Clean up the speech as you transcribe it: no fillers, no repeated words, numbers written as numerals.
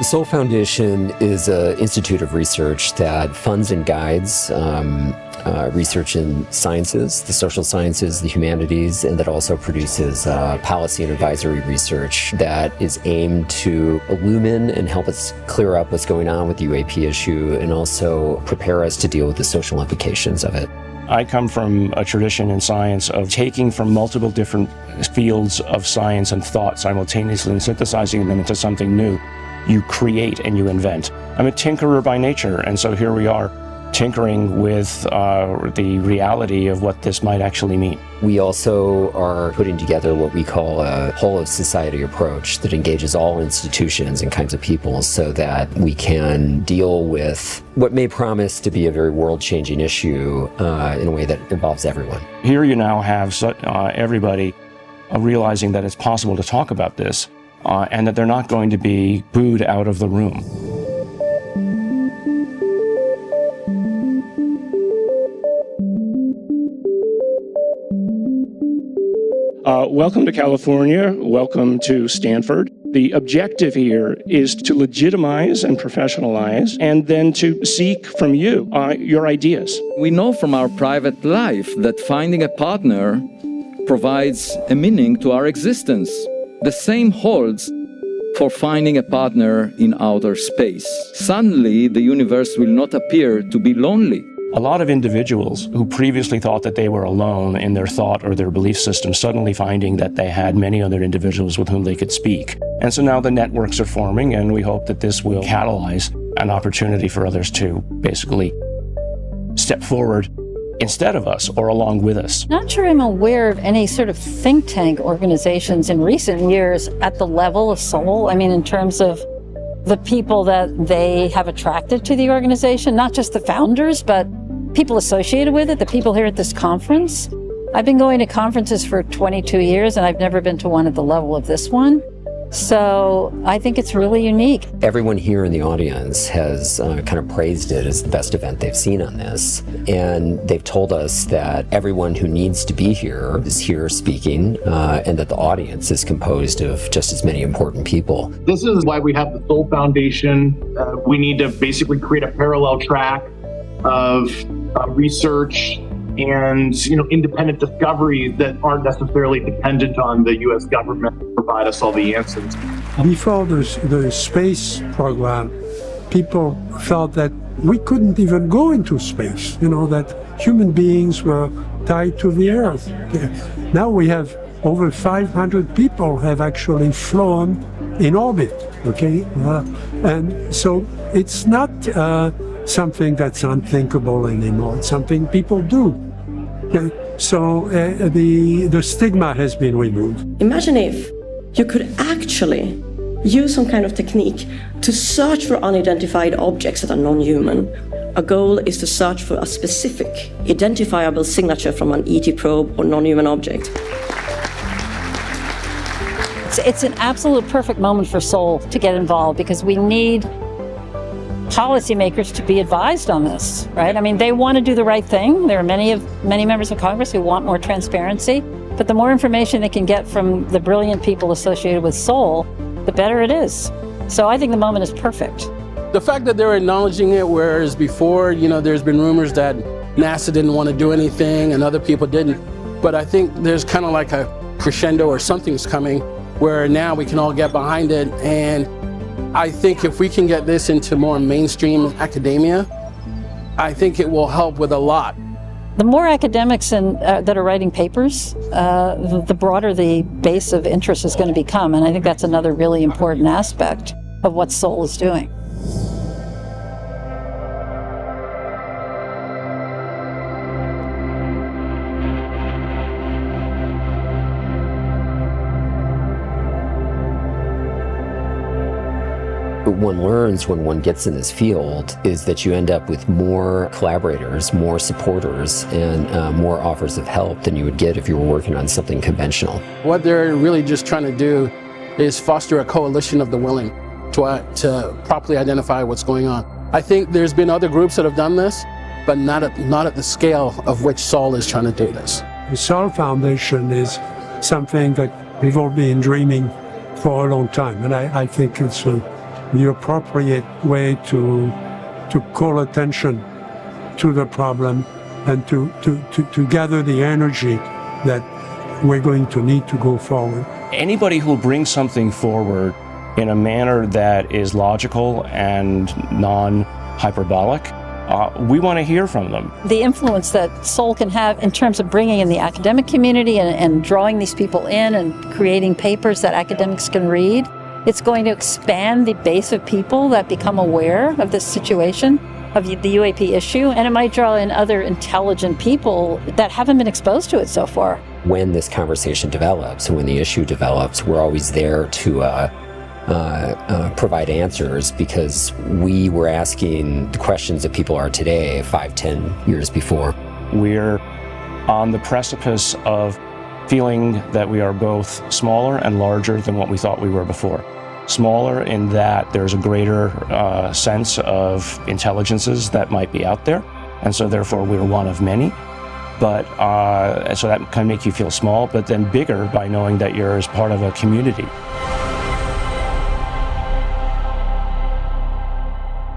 The Soul Foundation is an institute of research that funds and guides research in sciences, the social sciences, the humanities, and that also produces policy and advisory research that is aimed to illumine and help us clear up what's going on with the UAP issue and also prepare us to deal with the social implications of it. I come from a tradition in science of taking from multiple different fields of science and thought simultaneously and synthesizing them into something new. You create and you invent. I'm a tinkerer by nature, and so here we are tinkering with the reality of what this might actually mean. We also are putting together what we call a whole of society approach that engages all institutions and kinds of people so that we can deal with what may promise to be a very world-changing issue in a way that involves everyone. Here you now have everybody realizing that it's possible to talk about this and that they're not going to be booed out of the room. Welcome to California. Welcome to Stanford. The objective here is to legitimize and professionalize and then to seek from you your ideas. We know from our private life that finding a partner provides a meaning to our existence. The same holds for finding a partner in outer space. Suddenly, the universe will not appear to be lonely. A lot of individuals who previously thought that they were alone in their thought or their belief system suddenly finding that they had many other individuals with whom they could speak. And so now the networks are forming, and we hope that this will catalyze an opportunity for others to basically step forward instead of us or along with us. Not sure I'm aware of any sort of think tank organizations in recent years at the level of Soul. I mean, in terms of the people that they have attracted to the organization, not just the founders, but people associated with it, the people here at this conference. I've been going to conferences for 22 years, and I've never been to one at the level of this one. So I think it's really unique. Everyone here in the audience has kind of praised it as the best event they've seen on this. And they've told us that everyone who needs to be here is here speaking, and that the audience is composed of just as many important people. This is why we have the Soul Foundation. We need to basically create a parallel track of research and independent discoveries that aren't necessarily dependent on the U.S. government to provide us all the answers. Before the space program, people felt that we couldn't even go into space, that human beings were tied to the Earth. Now we have over 500 people have actually flown in orbit, okay? And so it's not something that's unthinkable anymore. It's something people do. Okay? So the stigma has been removed. Imagine if you could actually use some kind of technique to search for unidentified objects that are non-human. Our goal is to search for a specific identifiable signature from an ET probe or non-human object. It's an absolute perfect moment for Soul to get involved because we need policymakers to be advised on this, right? I mean, they want to do the right thing. There are many members of Congress who want more transparency, but the more information they can get from the brilliant people associated with Soul, the better it is. So I think the moment is perfect. The fact that they're acknowledging it, whereas before, there's been rumors that NASA didn't want to do anything and other people didn't. But I think there's kind of like a crescendo or something's coming where now we can all get behind it. And I think if we can get this into more mainstream academia, I think it will help with a lot. The more academics that are writing papers, the broader the base of interest is going to become. And I think that's another really important aspect of what Soul is doing. What one learns when one gets in this field is that you end up with more collaborators, more supporters, and more offers of help than you would get if you were working on something conventional. What they're really just trying to do is foster a coalition of the willing to properly identify what's going on. I think there's been other groups that have done this, but not at the scale of which Soul is trying to do this. The Soul Foundation is something that we've all been dreaming for a long time, and I think it's the appropriate way to call attention to the problem and to gather the energy that we're going to need to go forward. Anybody who will bring something forward in a manner that is logical and non-hyperbolic, we want to hear from them. The influence that Soul can have in terms of bringing in the academic community and drawing these people in and creating papers that academics can read, it's going to expand the base of people that become aware of this situation, of the UAP issue, and it might draw in other intelligent people that haven't been exposed to it so far. When this conversation develops and when the issue develops, we're always there to provide answers, because we were asking the questions that people are today 5-10 years before. We're on the precipice of feeling that we are both smaller and larger than what we thought we were before. Smaller in that there's a greater sense of intelligences that might be out there, and so therefore we're one of many. But so that can make you feel small, but then bigger by knowing that you're as part of a community.